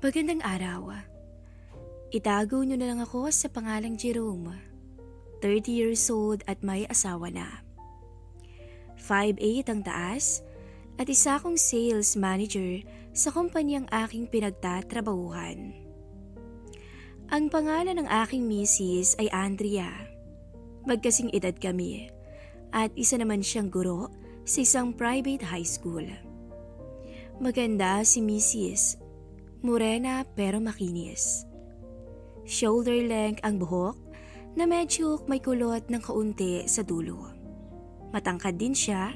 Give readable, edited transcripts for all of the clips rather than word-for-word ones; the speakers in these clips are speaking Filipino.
Magandang araw. Itago niyo na lang ako sa pangalang Jerome. 30 years old at may asawa na. 5'8" ang taas at isa akong sales manager sa kumpanyang aking pinagtatrabahuhan. Ang pangalan ng aking misis ay Andrea. Magkasing edad kami at isa naman siyang guro sa isang private high school. Maganda si misis. Morena pero makinis. Shoulder length ang buhok na medyo may kulot ng kaunti sa dulo. Matangkad din siya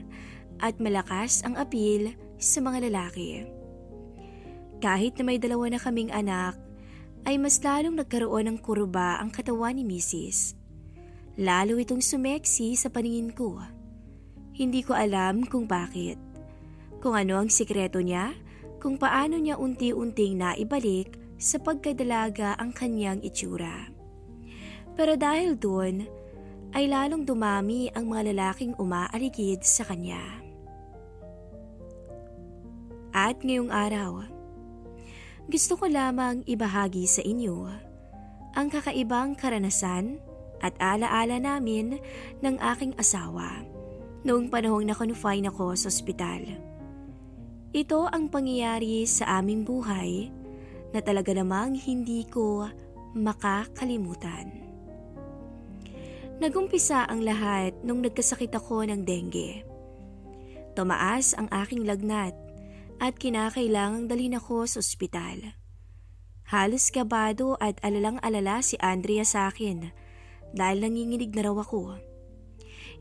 at malakas ang appeal sa mga lalaki. Kahit na may dalawa na kaming anak, ay mas lalong nagkaroon ng kurba ang katawan ni Mrs. Lalo itong sumeksi sa paningin ko. Hindi ko alam kung bakit. Kung ano ang sikreto niya, kung paano niya unti-unting naibalik sa pagkadalaga ang kanyang itsura. Pero dahil doon, ay lalong dumami ang mga lalaking umaaligid sa kanya. At ngayong araw, gusto ko lamang ibahagi sa inyo ang kakaibang karanasan at alaala namin ng aking asawa noong panahong na-confine ako sa ospital. Ito ang pangyayari sa aming buhay na talaga namang hindi ko makakalimutan. Nagumpisa ang lahat nung nagkasakit ako ng dengue. Tumaas ang aking lagnat at kinakailangang dalhin ako sa ospital. Halos kabado at alalang-alala si Andrea sa akin dahil nanginginig na raw ako.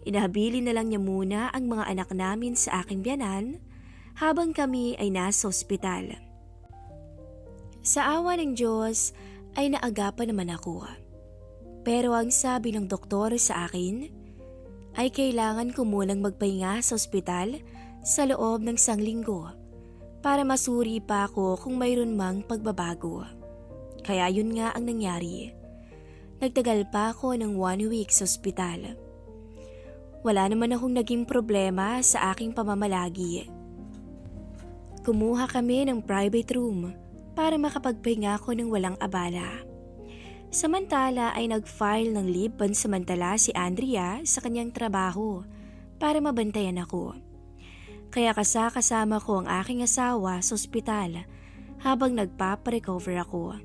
Inahabilin na lang niya muna ang mga anak namin sa aking biyanan habang kami ay nasa ospital. Sa awa ng Diyos ay naagapan naman ako. Pero ang sabi ng doktor sa akin ay kailangan ko munang magpahinga sa ospital sa loob ng 1 linggo para masuri pa ako kung mayroon mang pagbabago. Kaya yun nga ang nangyari. Nagtagal pa ako ng 1 week sa ospital. Wala naman akong naging problema sa aking pamamalagi. Kumuha kami ng private room para makapagpahinga ako ng walang abala. Samantala ay nag-file ng leave pansamantala si Andrea sa kanyang trabaho para mabantayan ako. Kaya kasama ko ang aking asawa sa ospital habang nagpaparecover ako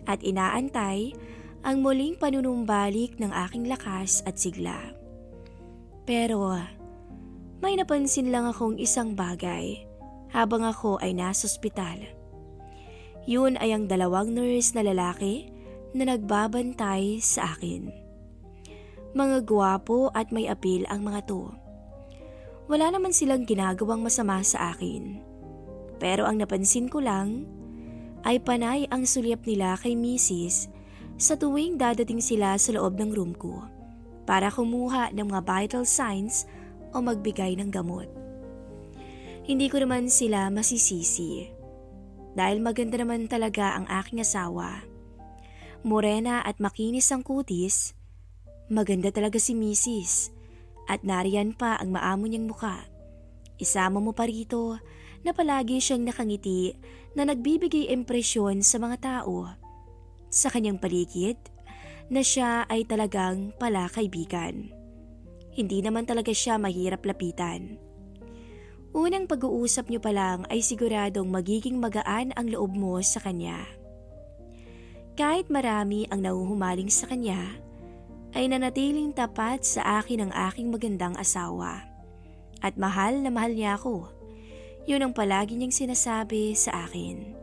at inaantay ang muling panunumbalik ng aking lakas at sigla. Pero may napansin lang akong isang bagay habang ako ay nasa ospital. Yun ay ang 2 nurse na lalaki na nagbabantay sa akin. Mga gwapo at may appeal ang mga to. Wala naman silang ginagawang masama sa akin. Pero ang napansin ko lang ay panay ang sulyap nila kay Mrs. sa tuwing dadating sila sa loob ng room ko para kumuha ng mga vital signs o magbigay ng gamot. Hindi ko naman sila masisisi dahil maganda naman talaga ang aking asawa. Morena at makinis ang kutis, maganda talaga si Mrs. At nariyan pa ang maamo niyang muka. Isama mo pa rito na palagi siyang nakangiti na nagbibigay impresyon sa mga tao sa kanyang paligid na siya ay talagang palakaibigan. Hindi naman talaga siya mahirap lapitan. Unang pag-uusap niyo pa lang ay siguradong magiging magaan ang loob mo sa kanya. Kahit marami ang nahuhumaling sa kanya, ay nanatiling tapat sa akin ang aking magandang asawa. At mahal na mahal niya ako. Yun ang palagi niyang sinasabi sa akin.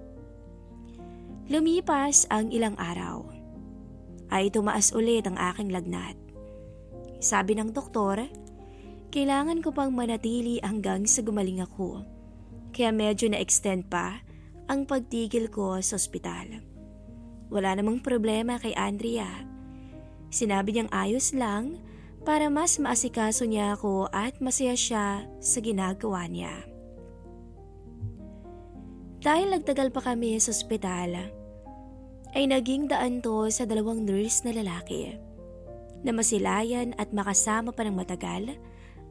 Lumipas ang ilang araw. Ay tumaas ulit ang aking lagnat. Sabi ng doktor, kailangan ko pang manatili hanggang sa gumaling ako. Kaya medyo na-extend pa ang pagtigil ko sa ospital. Wala namang problema kay Andrea. Sinabi niyang ayos lang para mas maasikaso niya ako at masaya siya sa ginagawa niya. Dahil nagtagal pa kami sa ospital, ay naging daan to sa 2 nurse na lalaki na masilayan at makasama pa ng matagal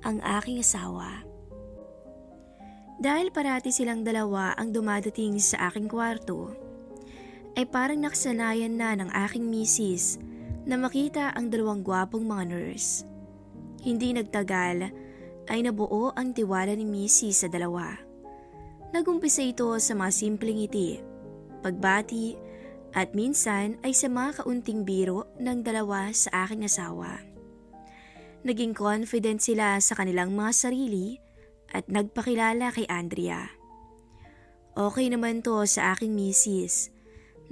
ang aking asawa. Dahil parati silang dalawa ang dumadating sa aking kwarto, ay parang nakasanayan na ng aking misis na makita ang dalawang gwapong mga nurse. Hindi nagtagal ay nabuo ang tiwala ni misis sa dalawa. Nagumpisa ito sa mga simpleng ngiti, pagbati at minsan ay sa mga kaunting biro ng dalawa sa aking asawa. Naging confident sila sa kanilang mga sarili at nagpakilala kay Andrea. Okay naman to sa aking misis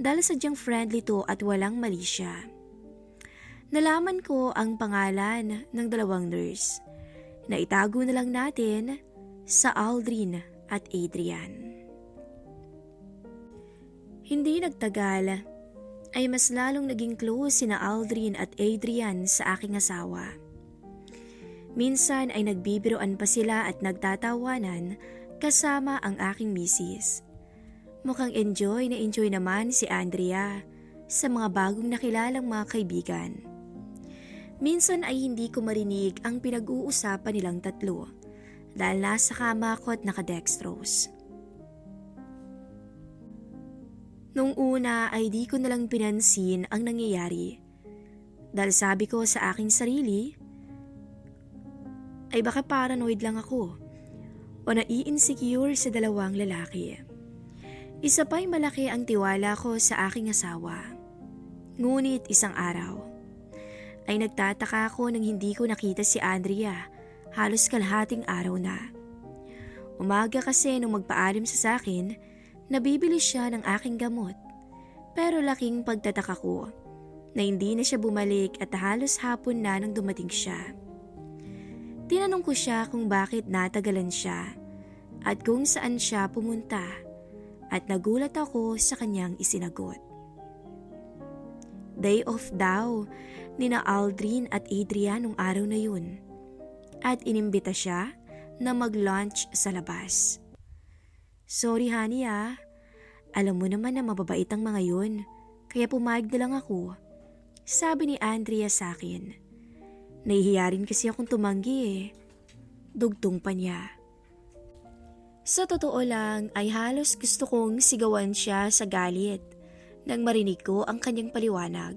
dahil sadyang friendly to at walang mali siya. Nalaman ko ang pangalan ng dalawang nurse na itago na lang natin sa Aldrin at Adrian. Hindi nagtagal ay mas lalong naging close sina Aldrin at Adrian sa aking asawa. Minsan ay nagbibiroan pa sila at nagtatawanan kasama ang aking misis. Mukhang enjoy na enjoy naman si Andrea sa mga bagong nakilalang mga kaibigan. Minsan ay hindi ko marinig ang pinag-uusapan nilang tatlo dahil nasa kama ako at nakadextrose. Nung una ay di ko nalang pinansin ang nangyayari dahil sabi ko sa aking sarili ay baka paranoid lang ako o nai-insecure sa dalawang lalaki. Isa pa'y malaki ang tiwala ko sa aking asawa. Ngunit isang araw ay nagtataka ako nang hindi ko nakita si Andrea halos kalahating araw na. Umaga kasi nung magpaalam sa akin, nabibili siya ng aking gamot. Pero laking pagtataka ko na hindi na siya bumalik at halos hapon na nang dumating siya. Tinanong ko siya kung bakit natagalan siya at kung saan siya pumunta at nagulat ako sa kanyang isinagot. Day off daw nina Aldrin at Adrian nung araw na yun at inimbita siya na mag-lunch sa labas. Sorry honey alam mo naman na mababait ang mga yun, kaya pumayag na lang ako. Sabi ni Andrea sa akin. Nahihiya rin kasi akong tumanggi Dugtong pa niya. Sa totoo lang ay halos gusto kong sigawan siya sa galit nang marinig ko ang kanyang paliwanag.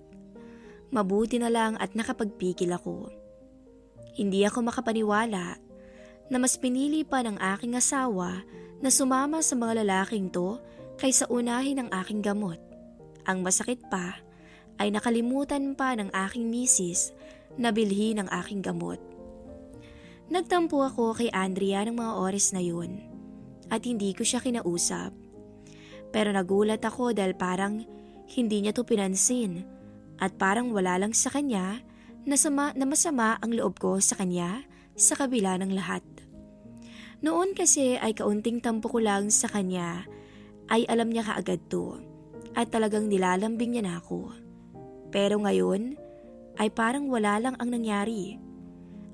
Mabuti na lang at nakapagpigil ako. Hindi ako makapaniwala na mas pinili pa ng aking asawa na sumama sa mga lalaking to kaysa unahin ang aking gamot. Ang masakit pa ay nakalimutan pa ng aking misis na bilhin ang aking gamot. Nagtampo ako kay Andrea ng mga oras na yun at hindi ko siya kinausap. Pero nagulat ako dahil parang hindi niya to pinansin at parang wala lang sa kanya na masama ang loob ko sa kanya sa kabila ng lahat. Noon kasi ay kaunting tampo ko lang sa kanya ay alam niya kaagad to at talagang nilalambing niya na ako. Pero ngayon ay parang wala lang ang nangyari.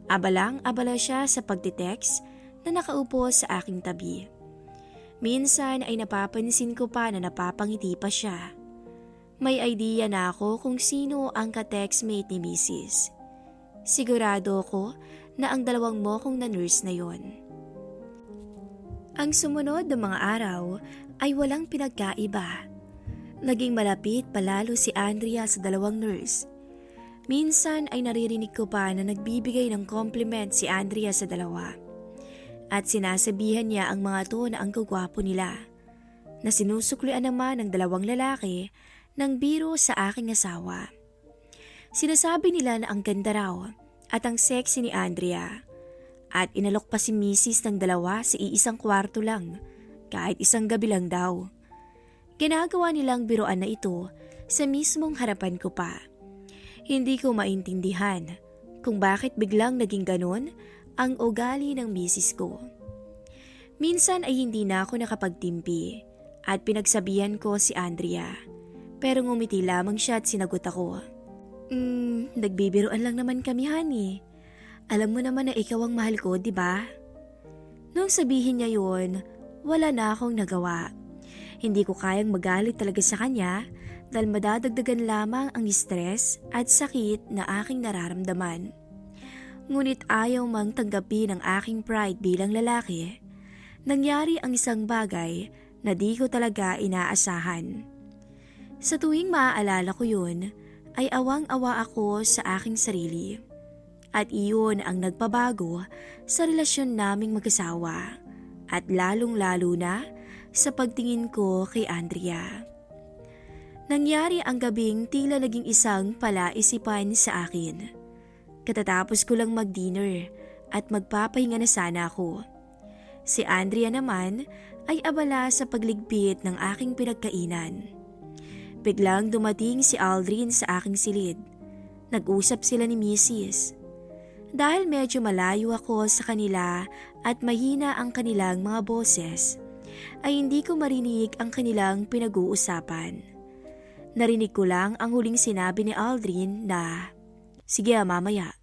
Abala siya sa pagtitext na nakaupo sa aking tabi. Minsan ay napapansin ko pa na napapangiti pa siya. May idea na ako kung sino ang ka-textmate ni Mrs. Sigurado ko na ang dalawang mokong na nurse na yon. Ang sumunod na mga araw ay walang pinagkaiba. Naging malapit palalo si Andrea sa dalawang nurse. Minsan ay naririnig ko pa na nagbibigay ng compliment si Andrea sa dalawa. At sinasabihan niya ang mga to na ang gagwapo nila. Na sinusuklian naman ng dalawang lalaki ng biro sa aking asawa. Sinasabi nila na ang ganda raw at ang sexy ni Andrea. At inalok pa si Mrs. ng dalawa sa iisang kwarto lang, kahit isang gabi lang daw. Ginagawa nilang biroan na ito sa mismong harapan ko pa. Hindi ko maintindihan kung bakit biglang naging ganon ang ugali ng misis ko. Minsan ay hindi na ako nakapagtimpi at pinagsabihan ko si Andrea. Pero ngumiti lamang siya at sinagot ako. Nagbibiroan lang naman kami, honey. Alam mo naman na ikaw ang mahal ko, di ba? Nung sabihin niya yun, wala na akong nagawa. Hindi ko kayang magalit talaga sa kanya dahil madadagdagan lamang ang stress at sakit na aking nararamdaman. Ngunit ayaw mang tanggapin ang aking pride bilang lalaki. Nangyari ang isang bagay na di ko talaga inaasahan. Sa tuwing maaalala ko yun, ay awang-awa ako sa aking sarili. At iyon ang nagpabago sa relasyon naming mag-asawa at lalong-lalo na sa pagtingin ko kay Andrea. Nangyari ang gabing tila naging isang palaisipan sa akin. Katatapos ko lang mag-dinner at magpapahinga na sana ako. Si Andrea naman ay abala sa pagligpit ng aking pinagkainan. Biglang dumating si Aldrin sa aking silid. Nag-usap sila ni Mrs. Dahil medyo malayo ako sa kanila at mahina ang kanilang mga boses, ay hindi ko marinig ang kanilang pinag-uusapan. Narinig ko lang ang huling sinabi ni Aldrin na, "Sige mamaya,"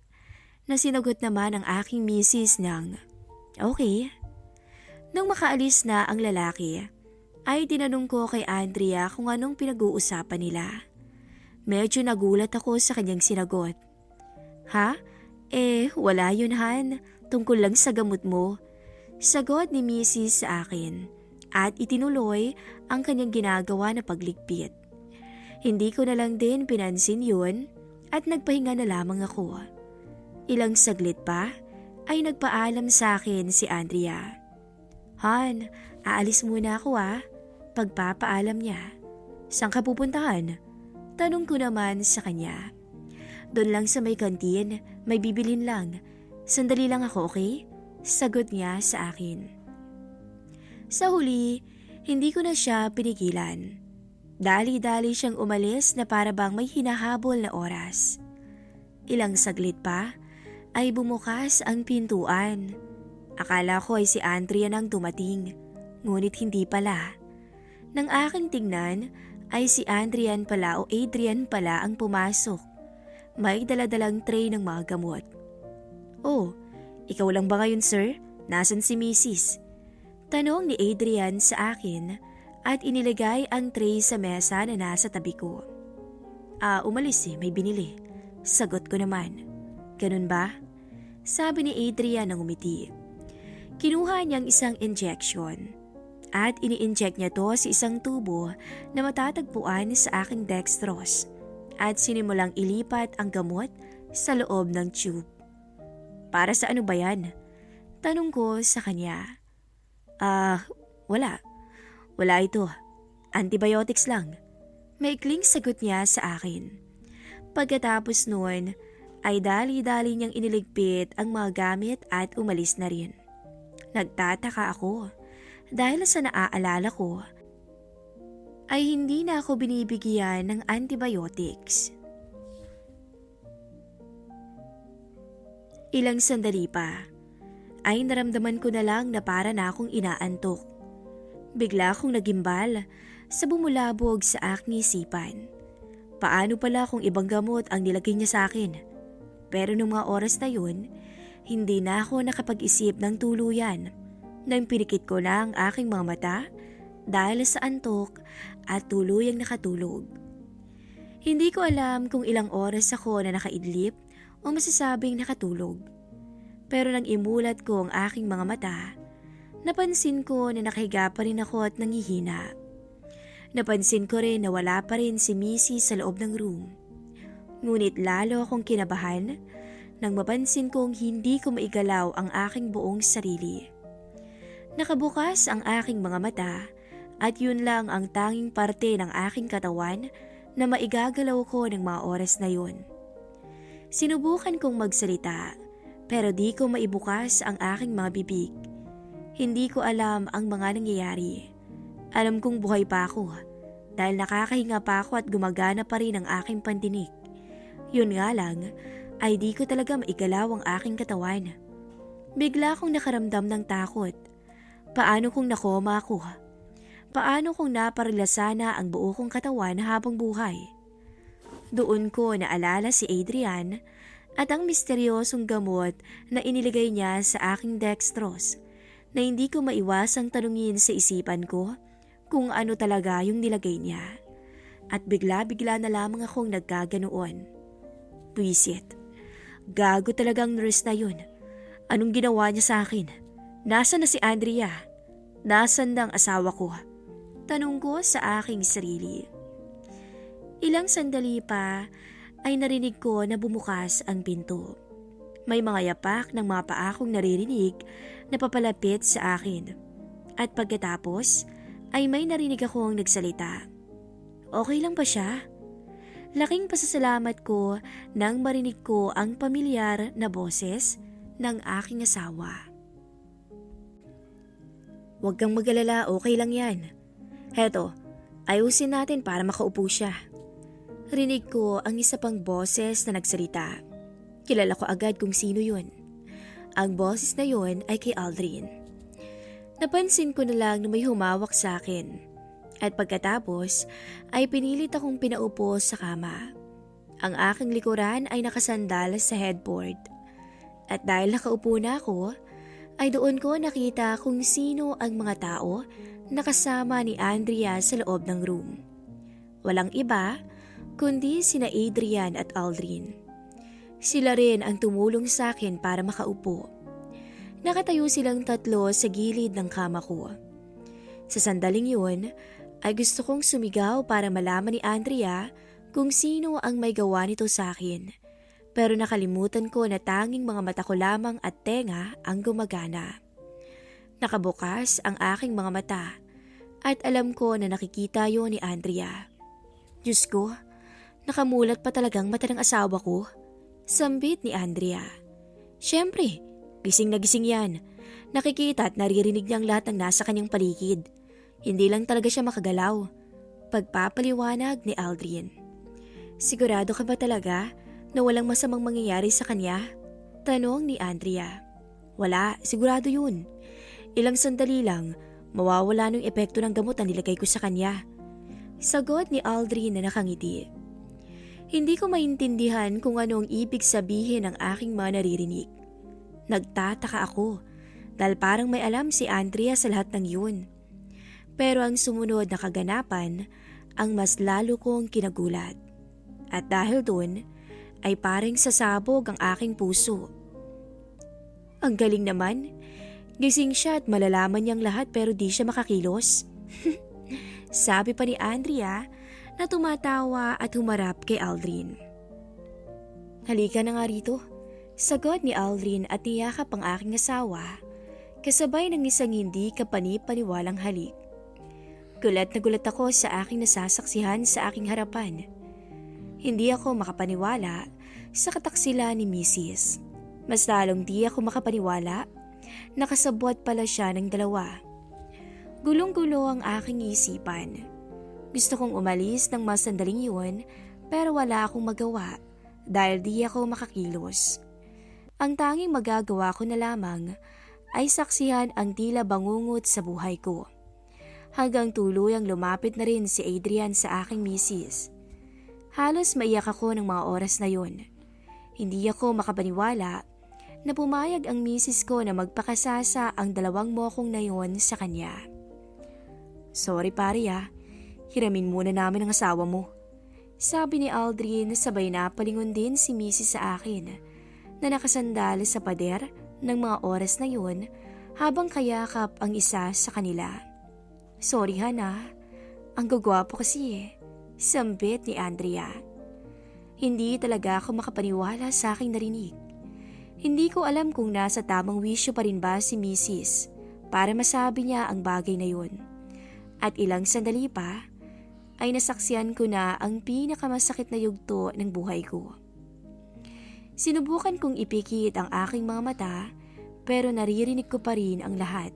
na sinagot naman ang aking misis ng, "Okay." Nung makaalis na ang lalaki, ay tinanong ko kay Andrea kung anong pinag-uusapan nila. Medyo nagulat ako sa kanyang sinagot. "Ha? Wala yun Han, tungkol lang sa gamot mo." Sagot ni Mrs. sa akin at itinuloy ang kanyang ginagawa na pagligpit. Hindi ko na lang din pinansin yun at nagpahinga na lamang ako. Ilang saglit pa ay nagpaalam sa akin si Andrea. "Han, aalis muna ako Pagpapaalam niya. "Saan ka pupuntahan?" Tanong ko naman sa kanya. "Doon lang sa may kantin, may bibilin lang. Sandali lang ako, okay?" Sagot niya sa akin. Sa huli, hindi ko na siya pinigilan. Dali-dali siyang umalis na para bang may hinahabol na oras. Ilang saglit pa ay bumukas ang pintuan. Akala ko ay si Andrea nang dumating, ngunit hindi pala. Nang aking tingnan ay si Adrian pala ang pumasok. May daladalang tray ng mga gamot. "Oh, ikaw lang ba ngayon sir? Nasaan si Mrs.?" Tanong ni Adrian sa akin at inilagay ang tray sa mesa na nasa tabi ko. Umalis may binili." Sagot ko naman. "Ganun ba?" Sabi ni Adrian nang umiti. Kinuha niyang isang injection at ini-inject niya to sa isang tubo na matatagpuan sa aking dextrose at sinimulang ilipat ang gamot sa loob ng tube. "Para sa ano ba yan?" Tanong ko sa kanya. Wala. Wala ito. Antibiotics lang." Maikling sagot niya sa akin. Pagkatapos noon, ay dali-dali niyang iniligpit ang mga gamit at umalis na rin. Nagtataka ako dahil sa naaalala ko ay hindi na ako binibigyan ng antibiotics. Ilang sandali pa ay naramdaman ko na lang na para na akong inaantok. Bigla akong nagimbal sa bumulabog sa aking isipan. Paano pala kung ibang gamot ang nilagay niya sa akin? Pero nung mga oras na yun, hindi na ako nakapag-isip ng tuluyan nang pinikit ko na ang aking mga mata dahil sa antok at tuluyang nakatulog. Hindi ko alam kung ilang oras ako na nakaidlip o masasabing nakatulog. Pero nang imulat ko ang aking mga mata, napansin ko na nakahiga pa rin ako at nangihina. Napansin ko rin na wala pa rin si Missy sa loob ng room. Ngunit lalo akong kinabahan nang mapansin kong hindi ko maigalaw ang aking buong sarili. Nakabukas ang aking mga mata at yun lang ang tanging parte ng aking katawan na maigagalaw ko ng mga oras na yun. Sinubukan kong magsalita pero di ko maibukas ang aking mga bibig. Hindi ko alam ang mga nangyayari. Alam kong buhay pa ako dahil nakakahinga pa ako at gumagana pa rin ang aking pandinig. Yun nga lang ay di ko talaga maigalaw ang aking katawan. Bigla akong nakaramdam ng takot. Paano kung nakoma ako? Paano kung naparilasa na ang buo kong katawan habang buhay? Doon ko naalala si Adrian at ang misteryosong gamot na inilagay niya sa aking dextrose na hindi ko maiwasang tanungin sa isipan ko kung ano talaga yung nilagay niya. At bigla-bigla na lamang akong nagkaganoon. Buisit. Gago talagang nurse na yun. Anong ginawa niya sa akin? Nasaan na si Andrea? Nasaan na ang asawa ko? Tanong ko sa aking sarili. Ilang sandali pa ay narinig ko na bumukas ang pinto. May mga yapak ng mga paa kong naririnig na papalapit sa akin. At pagkatapos ay may narinig akong nagsalita. Okay lang ba siya? Laking pasasalamat ko nang marinig ko ang pamilyar na boses ng aking asawa. Huwag kang mag-alala, okay lang yan. Heto, ayusin natin para makaupo siya. Rinig ko ang isa pang boses na nagsalita. Kilala ko agad kung sino yun. Ang boses na yun ay kay Aldrin. Napansin ko na lang na may humawak sa akin. At pagkatapos ay pinilit akong pinaupo sa kama. Ang aking likuran ay nakasandal sa headboard. At dahil nakaupo na ako, ay doon ko nakita kung sino ang mga tao na kasama ni Andrea sa loob ng room. Walang iba kundi sina Adrian at Aldrin. Sila rin ang tumulong sa akin para makaupo. Nakatayo silang tatlo sa gilid ng kama ko. Sa sandaling yun, ay gusto kong sumigaw para malaman ni Andrea kung sino ang may gawa nito sa akin. Pero nakalimutan ko na tanging mga mata ko lamang at tenga ang gumagana. Nakabukas ang aking mga mata at alam ko na nakikita yon ni Andrea. Diyos ko, nakamulat pa talagang mata ng asawa ko. Sambit ni Andrea. Siyempre, gising na gising yan. Nakikita at naririnig niyang lahat ng nasa kanyang paligid. Hindi lang talaga siya makagalaw. Pagpapaliwanag ni Aldrin. Sigurado ka ba talaga na walang masamang mangyayari sa kanya? Tanong ni Andrea. Wala, sigurado yun. Ilang sandali lang, mawawala nung epekto ng gamot na nilagay ko sa kanya. Sagot ni Aldrin na nakangiti. Hindi ko maintindihan kung ano ang ibig sabihin ng aking mga naririnig. Nagtataka ako dahil parang may alam si Andrea sa lahat ng yun. Pero ang sumunod na kaganapan ang mas lalo kong kinagulat. At dahil dun ay parang sasabog ang aking puso. Ang galing naman, gising siya at malalaman niyang lahat pero di siya makakilos. Sabi pa ni Andrea na tumatawa at humarap kay Aldrin. Halika na nga rito. Sagot ni Aldrin at niyakap ang aking asawa, kasabay ng isang hindi kapani-paniwalang halik. Gulat na gulat ako sa aking nasasaksihan sa aking harapan. Hindi ako makapaniwala sa kataksilan ni Mrs. Mas lalong di ako makapaniwala na kasabwat pala siya ng dalawa. Gulong-gulo ang aking isipan. Gusto kong umalis ng mas sandaling yun pero wala akong magawa dahil di ako makakilos. Ang tanging magagawa ko na lamang ay saksihan ang tila bangungot sa buhay ko. Hanggang tuluyang lumapit na rin si Adrian sa aking misis. Halos maiyak ako ng mga oras na yun. Hindi ako makapaniwala na pumayag ang misis ko na magpakasasa ang dalawang mokong na yun sa kanya. Sorry pare hiramin muna namin ang asawa mo. Sabi ni Aldrin sabay na palingon din si misis sa akin na nakasandal sa pader ng mga oras na yun habang kayakap ang isa sa kanila. Sorry Hana, ang gagwapo kasi sambit ni Andrea. Hindi talaga ako makapaniwala sa aking narinig. Hindi ko alam kung nasa tamang wisyo pa rin ba si Mrs. para masabi niya ang bagay na yun. At ilang sandali pa ay nasaksihan ko na ang pinakamasakit na yugto ng buhay ko. Sinubukan kong ipikit ang aking mga mata pero naririnig ko pa rin ang lahat.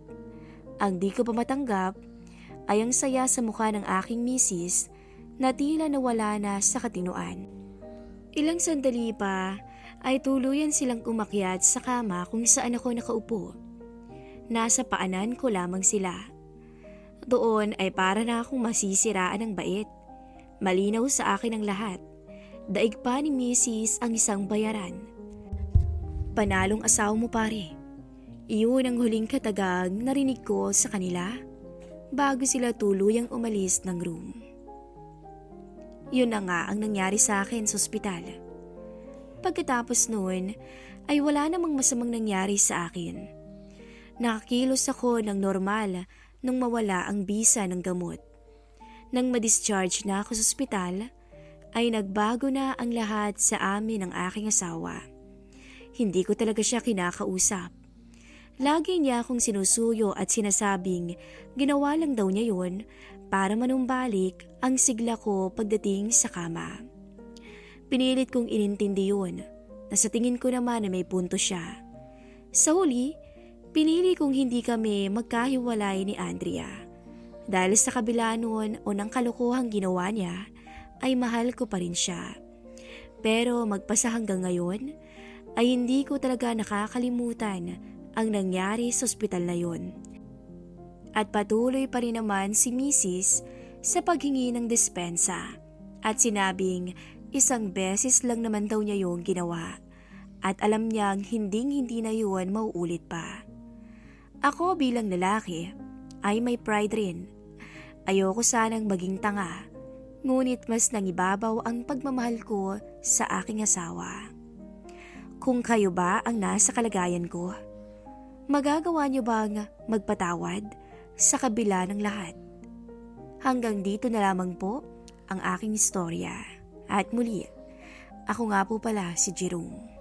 Ang di ko pa matanggap ay ang saya sa mukha ng aking misis na tila nawala na sa katinuan. Ilang sandali pa ay tuluyan silang umakyat sa kama kung saan ako nakaupo. Nasa paanan ko lamang sila. Doon ay para na akong masisiraan ng bait. Malinaw sa akin ang lahat. Daig pa ni misis ang isang bayaran. Panalong asawa mo pare. Iyon ang huling katagag narinig ko sa kanila bago sila tuluyang umalis ng room. Yun na nga ang nangyari sa akin sa ospital. Pagkatapos noon ay wala namang masamang nangyari sa akin. Nakakilos ako ng normal nung mawala ang bisa ng gamot. Nang ma-discharge na ako sa ospital, ay nagbago na ang lahat sa amin ng aking asawa. Hindi ko talaga siya kinakausap. Lagi niya akong sinusuyo at sinasabing ginawa lang daw niya yun para manumbalik ang sigla ko pagdating sa kama. Pinilit kong inintindi yun na sa tingin ko naman na may punto siya. Sa huli, pinili kong hindi kami magkahiwalay ni Andrea. Dahil sa kabila noon o ng kalokohang ginawa niya, ay mahal ko pa rin siya. Pero magpasa hanggang ngayon, ay hindi ko talaga nakakalimutan ang nangyari sa ospital na yun. At patuloy pa rin naman si Mrs. sa paghingi ng dispensa at sinabing isang beses lang naman daw niya yung ginawa at alam niyang hinding-hindi na yun mauulit pa. Ako bilang lalaki ay may pride rin. Ayoko sanang maging tanga, ngunit mas nangibabaw ang pagmamahal ko sa aking asawa. Kung kayo ba ang nasa kalagayan ko, magagawa niyo bang magpatawad sa kabila ng lahat? Hanggang dito na lamang po ang aking istorya. At muli, ako nga po pala si Jerome.